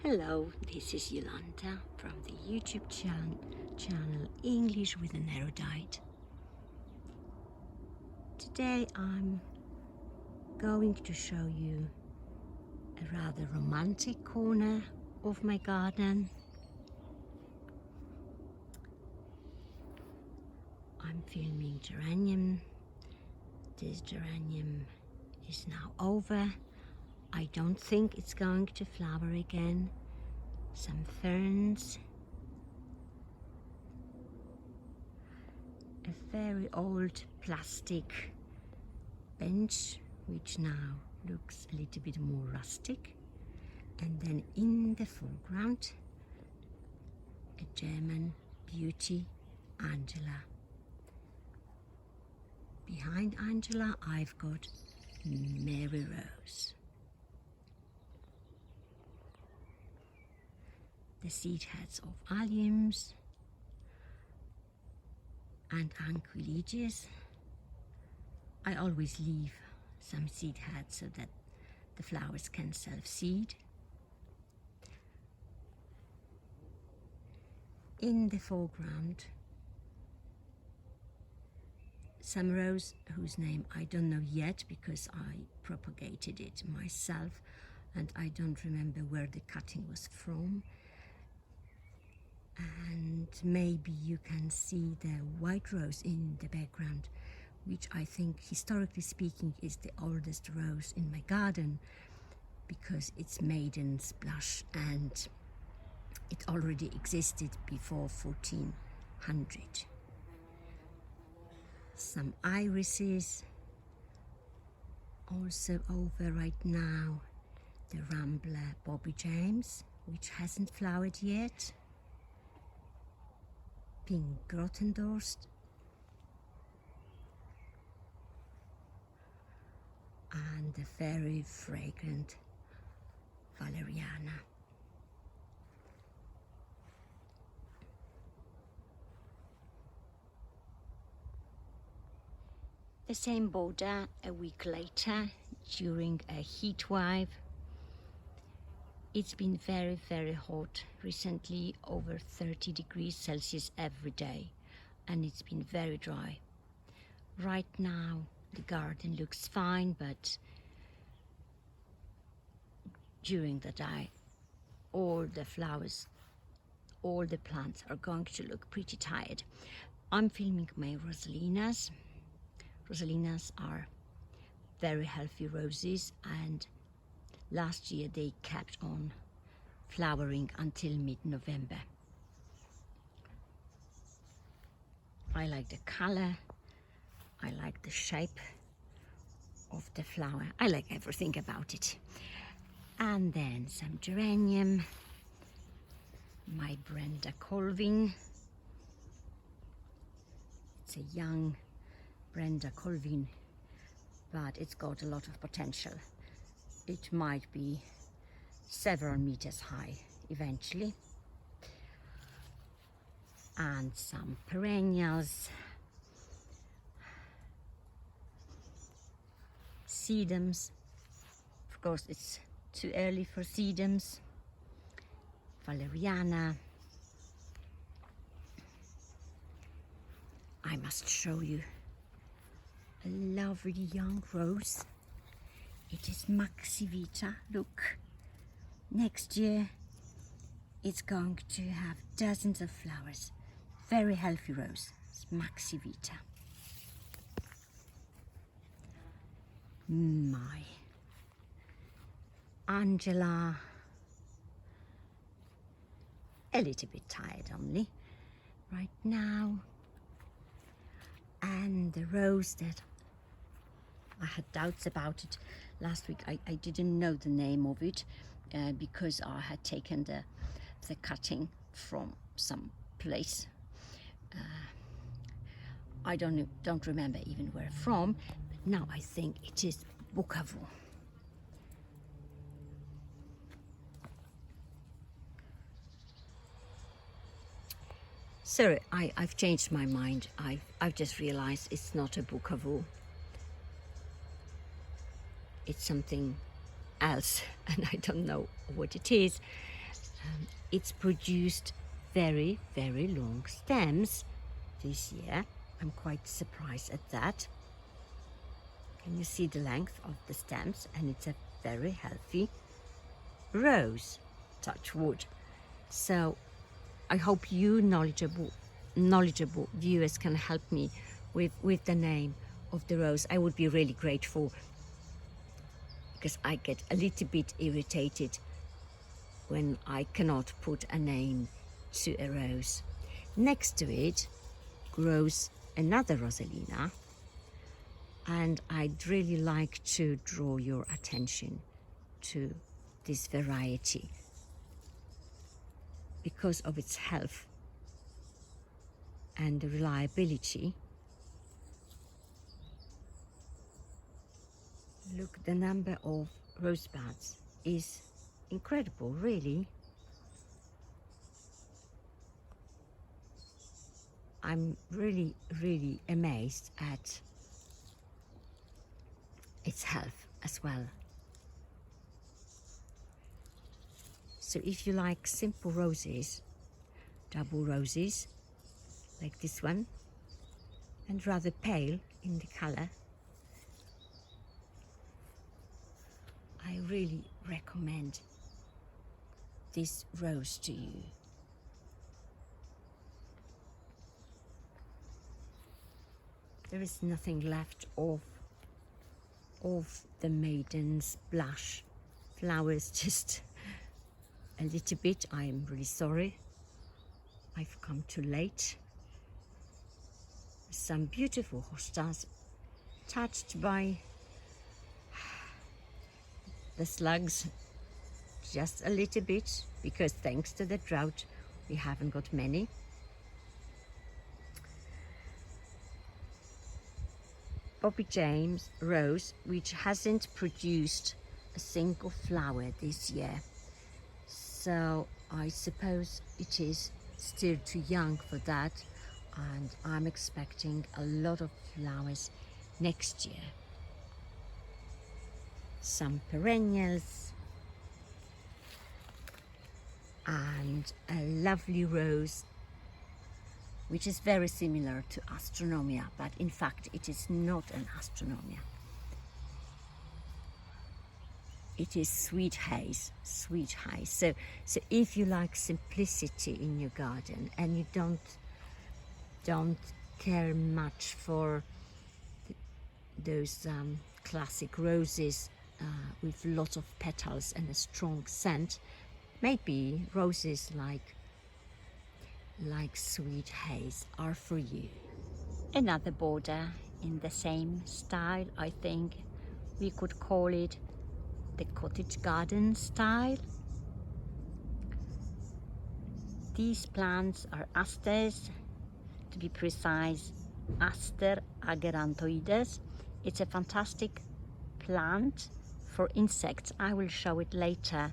Hello, this is Yolanda from the YouTube channel English with an Erudite. Today I'm going to show you a rather romantic corner of my garden. I'm filming geranium. This geranium is now over. I don't think it's going to flower again. Some ferns. A very old plastic bench, which now looks a little bit more rustic. And then in the foreground, a German beauty, Angela. Behind Angela, I've got Mary Rose. The seed heads of alliums and anquilegias. I always leave some seed heads so that the flowers can self-seed. In the foreground, some rose whose name I don't know yet because I propagated it myself and I don't remember where the cutting was from. And maybe you can see the white rose in the background, which I think, historically speaking, is the oldest rose in my garden because it's maiden's blush and it already existed before 1400. Some irises, also over right now, the Rambler Bobby James, which hasn't flowered yet. Pink Grottendorst and the very fragrant Valeriana. The same border a week later during a heat wave. It's been very, very hot recently, over 30 degrees Celsius every day, and it's been very dry. Right now, the garden looks fine, but during the day, all the flowers, all the plants are going to look pretty tired. I'm filming my Rosalinas. Rosalinas are very healthy roses, and last year they kept on flowering until mid-November. I like the color, I like the shape of the flower, I like everything about it. And then some geranium, my Brenda Colvin. It's a young Brenda Colvin, but it's got a lot of potential. It might be several meters high eventually. And some perennials, sedums. Of course, it's too early for sedums. Valeriana. I must show you a lovely young rose. It is Maxi Vita. Look, next year it's going to have dozens of flowers. Very healthy rose. It's Maxi Vita. My Angela. A little bit tired only right now. And the rose that I had doubts about it last week. I didn't know the name of it because I had taken the cutting from some place. I don't remember even where from, but now I think it is Bukavu. Sorry, I've changed my mind. I've just realized it's not a Bukavu. It's something else, and I don't know what it is. It's produced very, very long stems this year. I'm quite surprised at that. Can you see the length of the stems? And it's a very healthy rose, touch wood. So I hope you knowledgeable viewers can help me with the name of the rose. I would be really grateful, because I get a little bit irritated when I cannot put a name to a rose. Next to it grows another Rosalina, and I'd really like to draw your attention to this variety because of its health and the reliability. Look, the number of rosebuds is incredible, really. I'm really, really amazed at its health as well. So if you like simple roses, double roses, like this one, and rather pale in the color, I really recommend this rose to you. There is nothing left of the maiden's blush flowers, just a little bit. I am really sorry. I've come too late. Some beautiful hostas touched by the slugs just a little bit, because thanks to the drought we haven't got many. Bobby James rose, which hasn't produced a single flower this year, so I suppose it is still too young for that, and I'm expecting a lot of flowers next year. Some perennials and a lovely rose which is very similar to Astronomia, but in fact it is not an Astronomia. It is Sweet Haze. So if you like simplicity in your garden and you don't care much for those classic roses with lots of petals and a strong scent, maybe roses like Sweet Haze are for you. Another border in the same style, I think we could call it the cottage garden style. These plants are asters, to be precise, Aster agerantoides. It's a fantastic plant for insects. I will show it later,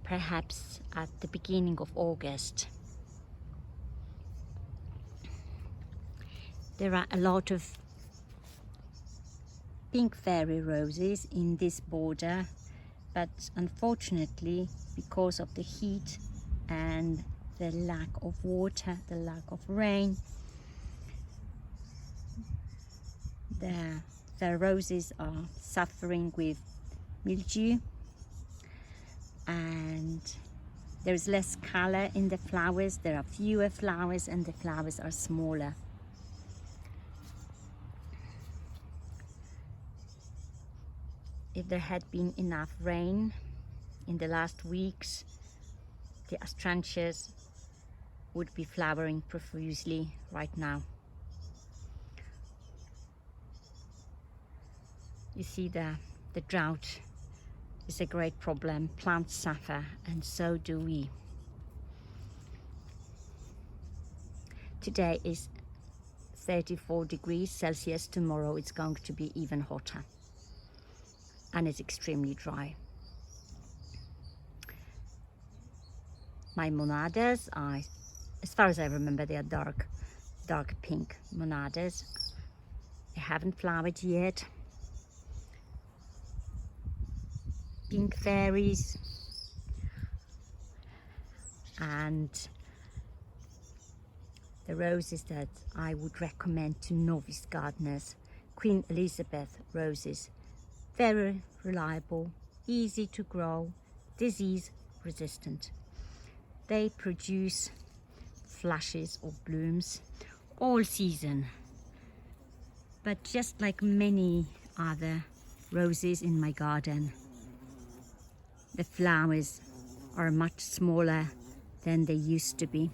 perhaps at the beginning of August. There are a lot of pink fairy roses in this border, but unfortunately, because of the heat and the lack of water, the lack of rain, the roses are suffering with mildew, and there's less color in the flowers. There are fewer flowers and the flowers are smaller. If there had been enough rain in the last weeks, the astrantias would be flowering profusely right now. You see, the drought is a great problem. Plants suffer, and so do we. Today is 34 degrees Celsius. Tomorrow it's going to be even hotter, and it's extremely dry. My monadas are, as far as I remember, they are dark pink monadas. They haven't flowered yet. Pink fairies and the roses that I would recommend to novice gardeners: Queen Elizabeth roses, very reliable, easy to grow, disease resistant. They produce flashes of blooms all season, but just like many other roses in my garden, the flowers are much smaller than they used to be.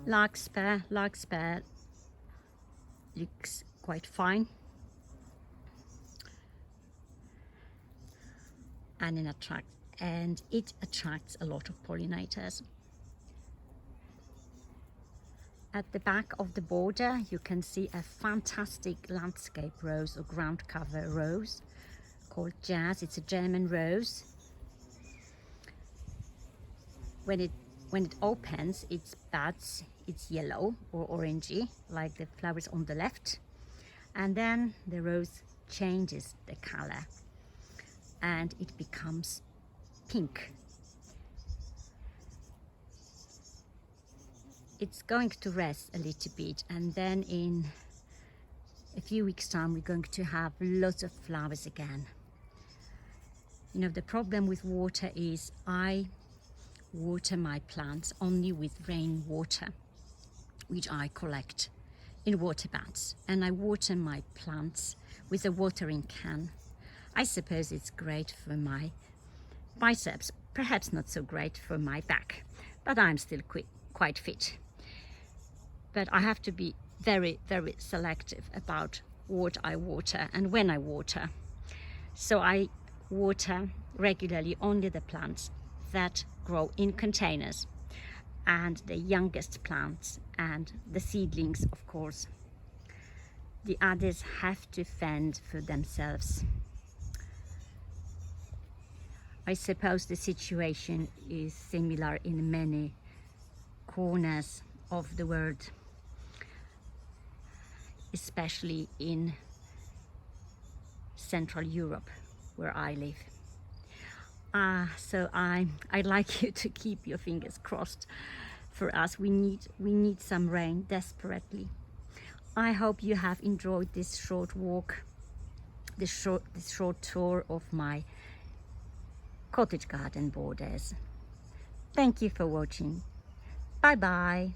Larkspur looks quite fine, and it attracts a lot of pollinators. At the back of the border you can see a fantastic landscape rose or ground cover rose called Jazz. It's a German rose. When it opens, its buds, it's yellow or orangey like the flowers on the left, and then the rose changes the color and it becomes pink. It's going to rest a little bit, and then in a few weeks time we're going to have lots of flowers again. You know, the problem with water is I water my plants only with rainwater, which I collect in water baths, and I water my plants with a watering can. I suppose it's great for my biceps, perhaps not so great for my back, but I'm still quite fit. But I have to be very, very selective about what I water and when I water. So I water regularly only the plants that grow in containers, and the youngest plants and the seedlings, of course. The others have to fend for themselves. I suppose the situation is similar in many corners of the world, especially in Central Europe where I live. So I'd like you to keep your fingers crossed for us. We need some rain desperately. I hope you have enjoyed this short walk, this short tour of my cottage garden borders. Thank you for watching. Bye bye.